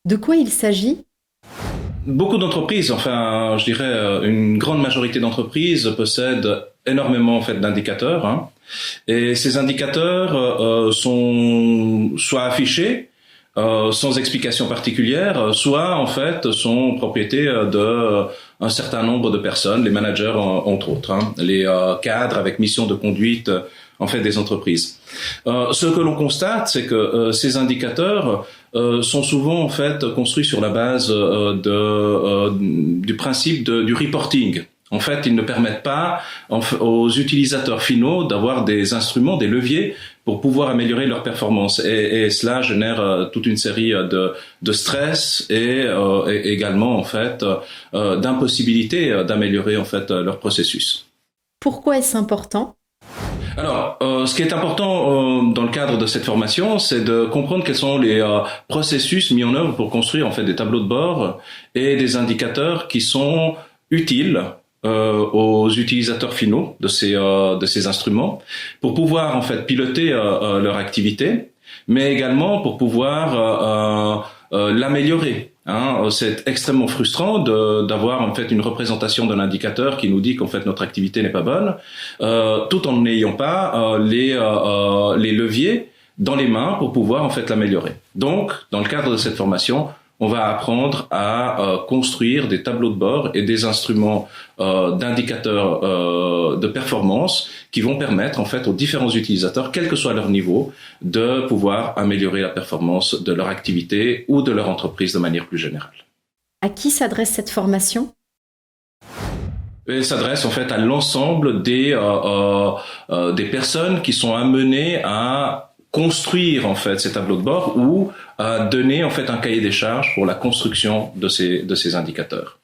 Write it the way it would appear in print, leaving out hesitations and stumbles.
De quoi il s'agit? Beaucoup d'entreprises, enfin, je dirais une grande majorité d'entreprises possèdent énormément en fait d'indicateurs, hein, et ces indicateurs sont soit affichés sans explication particulière, soit en fait sont propriété de un certain nombre de personnes, les managers entre autres, hein, les cadres avec mission de conduite en fait des entreprises. Ce que l'on constate, c'est que ces indicateurs sont souvent en fait construits sur la base du principe du reporting. En fait, ils ne permettent pas aux utilisateurs finaux d'avoir des instruments, des leviers pour pouvoir améliorer leur performance. Et cela génère toute une série de stress et également en fait d'impossibilité d'améliorer en fait leur processus. Pourquoi est-ce important? Alors, ce qui est important dans le cadre de cette formation, c'est de comprendre quels sont les processus mis en œuvre pour construire en fait des tableaux de bord et des indicateurs qui sont utiles aux utilisateurs finaux de ces instruments pour pouvoir en fait piloter leur activité, mais également pour pouvoir l'améliorer. Hein, c'est extrêmement frustrant d'avoir en fait une représentation d'un indicateur qui nous dit qu'en fait notre activité n'est pas bonne, tout en n'ayant pas les leviers dans les mains pour pouvoir en fait l'améliorer. Donc, dans le cadre de cette formation, on va apprendre à construire des tableaux de bord et des instruments d'indicateurs de performance qui vont permettre en fait aux différents utilisateurs, quel que soit leur niveau, de pouvoir améliorer la performance de leur activité ou de leur entreprise de manière plus générale. À qui s'adresse cette formation? Elle s'adresse en fait à l'ensemble des personnes qui sont amenées à construire en fait ces tableaux de bord ou à donner en fait un cahier des charges pour la construction de ces indicateurs.